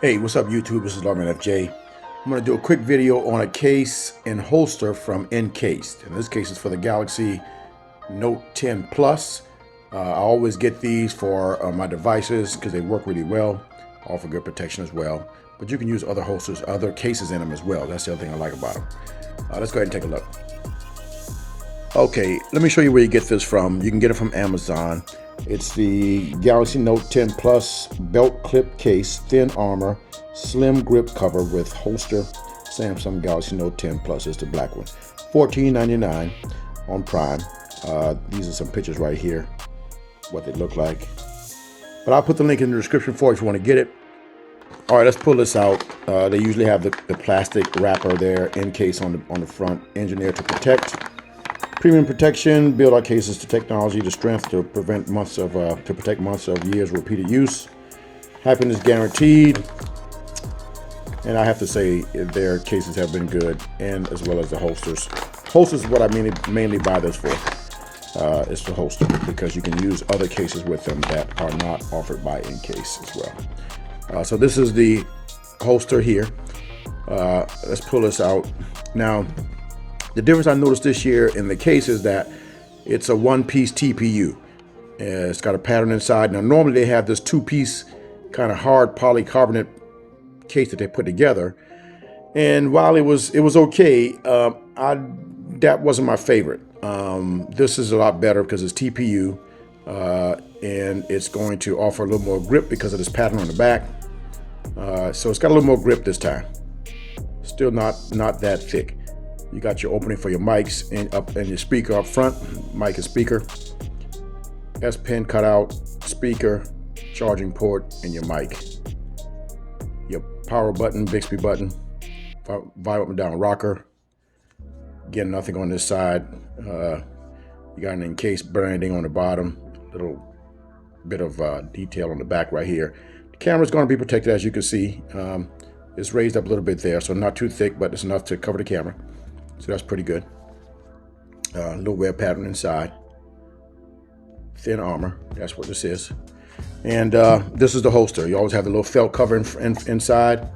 Hey, what's up YouTube? This is Lawman FJ. I'm going to do a quick video on a case and holster from Encased. In this case, it's for the Galaxy Note 10 Plus. I always get these for my devices because they work really well, offer good protection as well. But you can use other holsters, other cases in them as well. That's the other thing I like about them. Let's go ahead and take a look. Okay, let me show you where you get this from. You can get it from Amazon. It's the Galaxy Note 10 Plus belt clip case, thin armor, slim grip cover with holster. Samsung Galaxy Note 10 Plus is the black one. $14.99 on Prime. These are some pictures right here, what they look like. But I'll put the link in the description for you if you want to get it. All right, let's pull this out. They usually have the plastic wrapper there, Encased on the front, engineered to protect. Premium protection, build our cases to technology, the strength to prevent months of to protect months of years of repeated use. Happiness guaranteed. And I have to say their cases have been good, and as well as the holsters. Holsters is what I mainly buy this for. It's the holster because you can use other cases with them that are not offered by Encased as well. So this is the holster here. Let's pull this out now. The difference I noticed this year in the case is that it's a one-piece TPU. It's got a pattern inside. Now, normally they have this two-piece kind of hard polycarbonate case that they put together. And while it was okay, that wasn't my favorite. This is a lot better because it's TPU, and it's going to offer a little more grip because of this pattern on the back. So it's got a little more grip this time. Still not that thick. You got your opening for your mics and your speaker up front, mic and speaker. S Pen cutout, speaker, charging port, and your mic. Your power button, Bixby button, vibe up and down rocker. Again, nothing on this side. You got an Encased branding on the bottom, little bit of detail on the back right here. The camera's going to be protected, as you can see. It's raised up a little bit there, so not too thick, but it's enough to cover the camera. So that's pretty good. Little wear pattern inside. Thin armor, that's what this is. And this is the holster. You always have the little felt cover inside.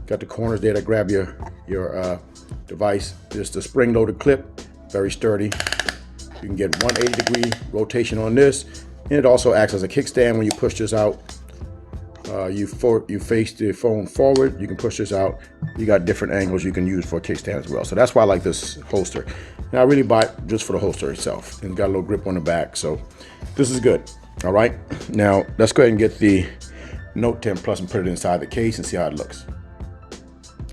Got the corners there to grab your device. This is the spring-loaded clip, very sturdy. You can get 180-degree rotation on this. And it also acts as a kickstand when you push this out. You face the phone forward, you can push this out. You got different angles you can use for a kickstand as well. So that's why I like this holster. And I really buy it just for the holster itself. And got a little grip on the back, so this is good. All right, now let's go ahead and get the Note 10 Plus and put it inside the case and see how it looks.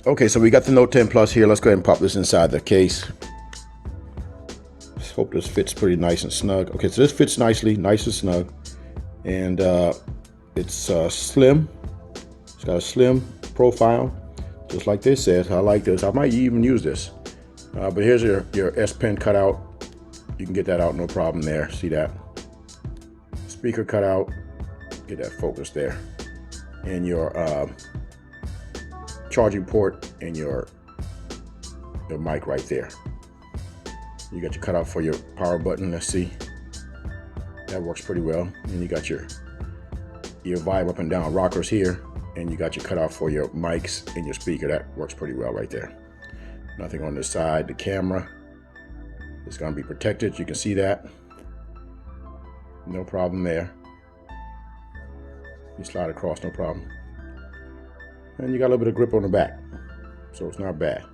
Okay, so we got the Note 10 Plus here. Let's go ahead and pop this inside the case. Just hope this fits pretty nice and snug. Okay, so this fits nicely, nice and snug. And it's slim. It's got a slim profile, just like this says. I like this. I might even use this. But here's your S Pen cutout. You can get that out, no problem there. See that? Speaker cutout. Get that focus there. And your charging port and your mic right there. You got your cutout for your power button. Let's see. That works pretty well. And you got your vibe up and down rockers here, and you got your cutout for your mics and your speaker. That works pretty well right there. Nothing on this side. The camera is going to be protected. You can see that. No problem there. You slide across, no problem. And you got a little bit of grip on the back, so it's not bad.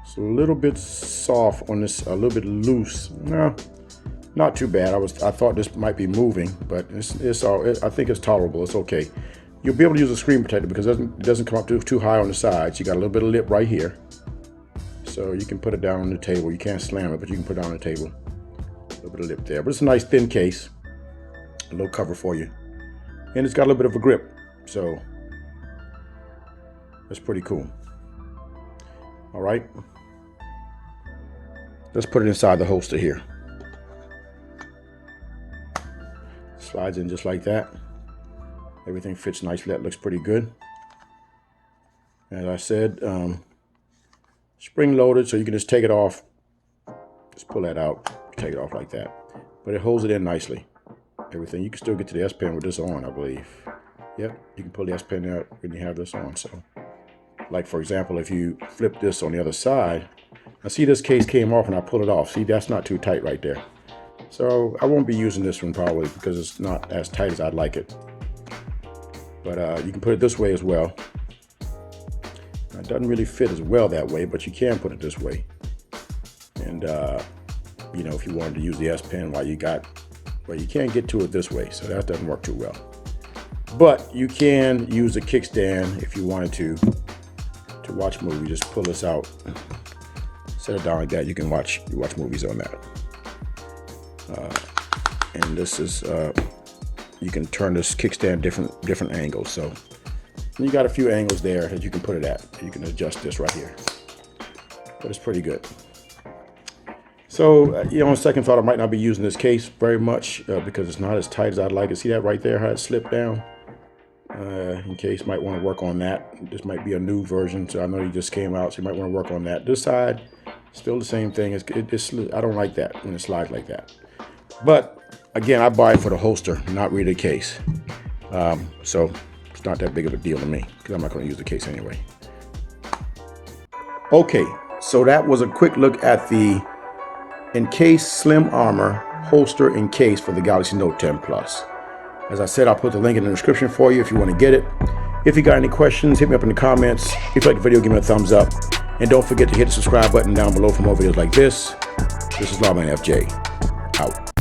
It's a little bit soft on this, a little bit loose. No. Not too bad. I thought this might be moving, but I think it's tolerable. It's okay. You'll be able to use a screen protector because it doesn't come up too high on the sides. You got a little bit of lip right here, so you can put it down on the table. You can't slam it, but you can put it on the table. A little bit of lip there, but it's a nice thin case. A little cover for you, and it's got a little bit of a grip, so that's pretty cool. All right, let's put it inside the holster here. Slides in just like that. Everything fits nicely. That looks pretty good. As I said, spring loaded, so you can just take it off. Just pull that out, take it off like that. But it holds it in nicely. everything. You can still get to the S Pen with this on, I believe. Yep, you can pull the S Pen out when you have this on. So, like for example, if you flip this on the other side, now see this case came off and I pulled it off. See, that's not too tight right there. So I won't be using this one probably because it's not as tight as I'd like it. But you can put it this way as well. Now, it doesn't really fit as well that way, but you can put it this way. And you know, if you wanted to use the S Pen while you can't get to it this way, so that doesn't work too well. But you can use a kickstand if you wanted to watch movies. Just pull this out, set it down like that. You can watch movies on that. And this is you can turn this kickstand different angles. So you got a few angles there that you can put it at. You can adjust this right here, but it's pretty good. So, you know, on second thought, I might not be using this case very much because it's not as tight as I'd like it. See that right there, how it slipped down? In case, might want to work on that. This might be a new version, so I know you just came out, so you might want to work on that. This side, still the same thing. I don't like that when it slides like that. But, again, I buy it for the holster, not really the case. So, it's not that big of a deal to me because I'm not going to use the case anyway. Okay, so that was a quick look at the Encased Slim Armor holster and case for the Galaxy Note 10 Plus. As I said, I'll put the link in the description for you if you want to get it. If you got any questions, hit me up in the comments. If you like the video, give me a thumbs up. And don't forget to hit the subscribe button down below for more videos like this. This is Lawman FJ. Out.